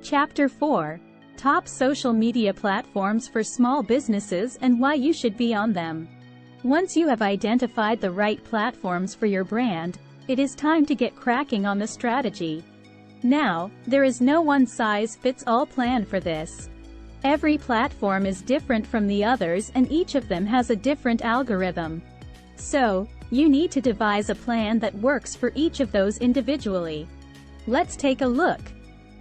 Chapter 4. Top social media platforms for small businesses and why you should be on them. Once you have identified the right platforms for your brand, it is time to get cracking on the strategy. Now, there is no one-size-fits-all plan for this. Every platform is different from the others and each of them has a different algorithm. So, you need to devise a plan that works for each of those individually. Let's take a look.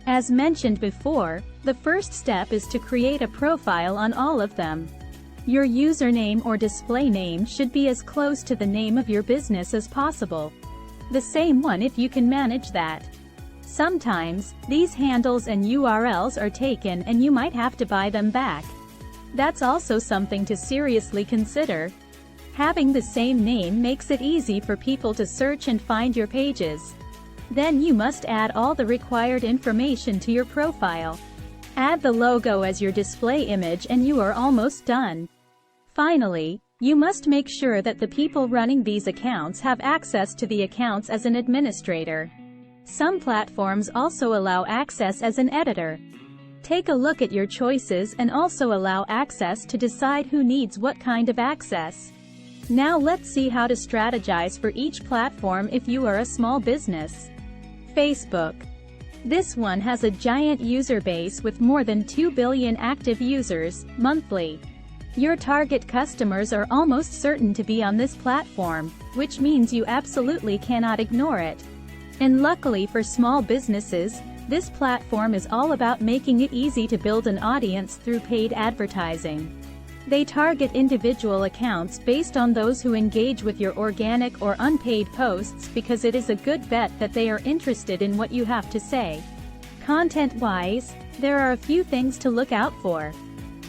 As mentioned before, the first step is to create a profile on all of them. Your username or display name should be as close to the name of your business as possible. The same one if you can manage that. Sometimes, these handles and URLs are taken and you might have to buy them back. That's also something to seriously consider. Having the same name makes it easy for people to search and find your pages. Then you must add all the required information to your profile. Add the logo as your display image and you are almost done. Finally, you must make sure that the people running these accounts have access to the accounts as an administrator. Some platforms also allow access as an editor. Take a look at your choices and also allow access to decide who needs what kind of access. Now let's see how to strategize for each platform if you are a small business. Facebook. This one has a giant user base with more than 2 billion active users monthly. Your target customers are almost certain to be on this platform, which means you absolutely cannot ignore it. And luckily for small businesses, this platform is all about making it easy to build an audience through paid advertising. They target individual accounts based on those who engage with your organic or unpaid posts because it is a good bet that they are interested in what you have to say. Content-wise, there are a few things to look out for.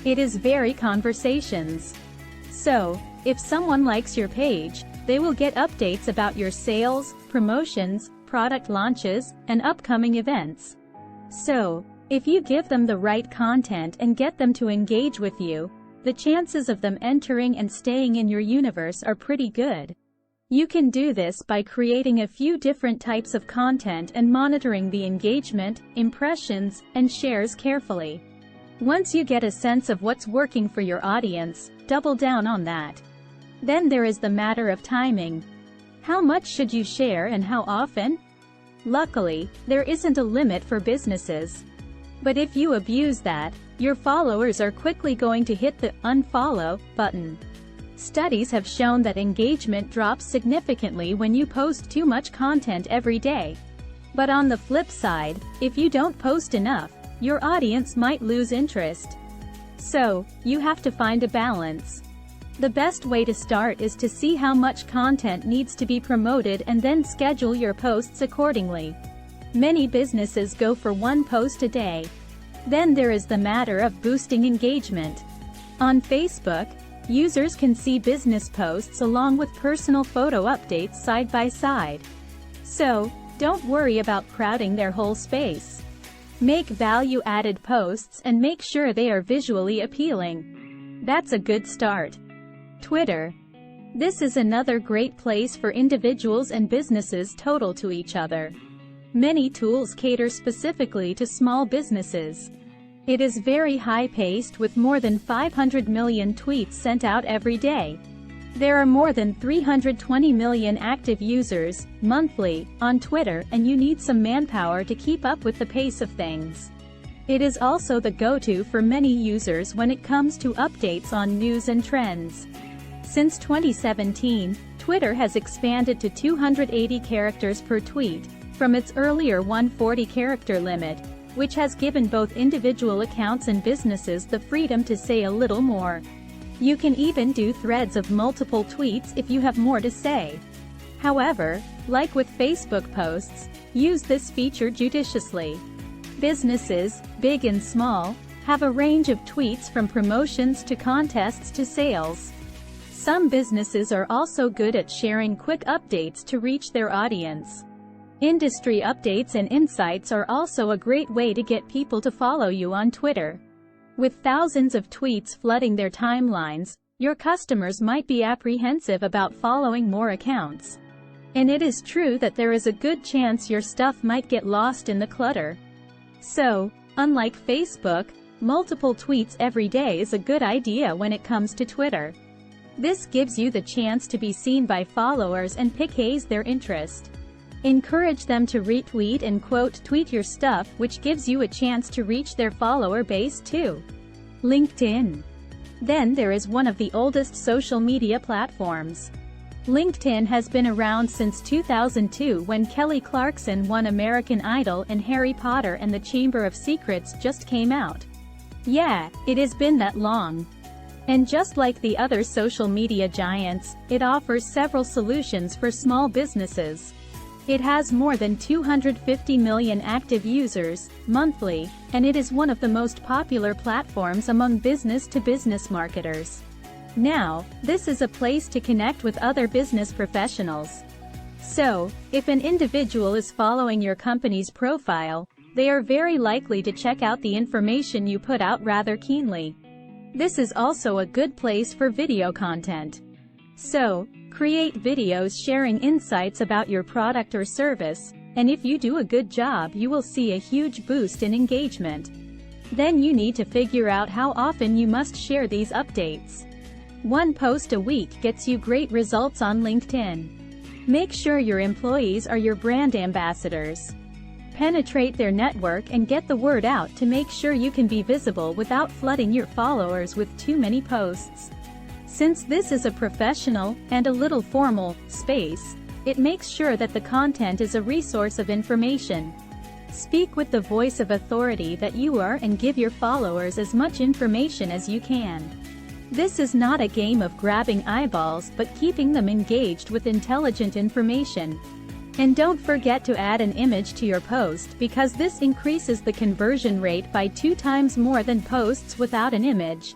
It is very conversations. So, if someone likes your page, they will get updates about your sales, promotions, product launches, and upcoming events. So, if you give them the right content and get them to engage with you, the chances of them entering and staying in your universe are pretty good. You can do this by creating a few different types of content and monitoring the engagement, impressions, and shares carefully. Once you get a sense of what's working for your audience, double down on that. Then there is the matter of timing. How much should you share and how often? Luckily, there isn't a limit for businesses. But if you abuse that, your followers are quickly going to hit the unfollow button. Studies have shown that engagement drops significantly when you post too much content every day. But on the flip side, if you don't post enough, your audience might lose interest. So, you have to find a balance. The best way to start is to see how much content needs to be promoted and then schedule your posts accordingly. Many businesses go for one post a day. Then there is the matter of boosting engagement. On Facebook, users can see business posts along with personal photo updates side by side. So, don't worry about crowding their whole space. Make value-added posts and make sure they are visually appealing. That's a good start. Twitter. This is another great place for individuals and businesses total to each other. Many tools cater specifically to small businesses. It is very high-paced with more than 500 million tweets sent out every day. There are more than 320 million active users monthly on Twitter and you need some manpower to keep up with the pace of things. It is also the go-to for many users when it comes to updates on news and trends. Since 2017, Twitter has expanded to 280 characters per tweet, from its earlier 140-character limit, which has given both individual accounts and businesses the freedom to say a little more. You can even do threads of multiple tweets if you have more to say. However, like with Facebook posts, use this feature judiciously. Businesses, big and small, have a range of tweets from promotions to contests to sales. Some businesses are also good at sharing quick updates to reach their audience. Industry updates and insights are also a great way to get people to follow you on Twitter. With thousands of tweets flooding their timelines, your customers might be apprehensive about following more accounts. And it is true that there is a good chance your stuff might get lost in the clutter. So, Unlike Facebook, multiple tweets every day is a good idea when it comes to Twitter. This gives you the chance to be seen by followers and piques their interest. Encourage them to retweet and quote tweet your stuff, which gives you a chance to reach their follower base too. LinkedIn. Then there is one of the oldest social media platforms. LinkedIn has been around since 2002 when Kelly Clarkson won American Idol and Harry Potter and the Chamber of Secrets just came out. Yeah, it has been that long. And just like the other social media giants, it offers several solutions for small businesses. It has more than 250 million active users monthly, and it is one of the most popular platforms among business-to-business marketers. Now, this is a place to connect with other business professionals. So, if an individual is following your company's profile, they are very likely to check out the information you put out rather keenly. This is also a good place for video content. So, create videos sharing insights about your product or service, and if you do a good job, you will see a huge boost in engagement. Then you need to figure out how often you must share these updates. One post a week gets you great results on LinkedIn. Make sure your employees are your brand ambassadors. Penetrate their network and get the word out to make sure you can be visible without flooding your followers with too many posts. Since this is a professional, and a little formal, space, it makes sure that the content is a resource of information. Speak with the voice of authority that you are and give your followers as much information as you can. This is not a game of grabbing eyeballs but keeping them engaged with intelligent information. And don't forget to add an image to your post because this increases the conversion rate by 2 times more than posts without an image.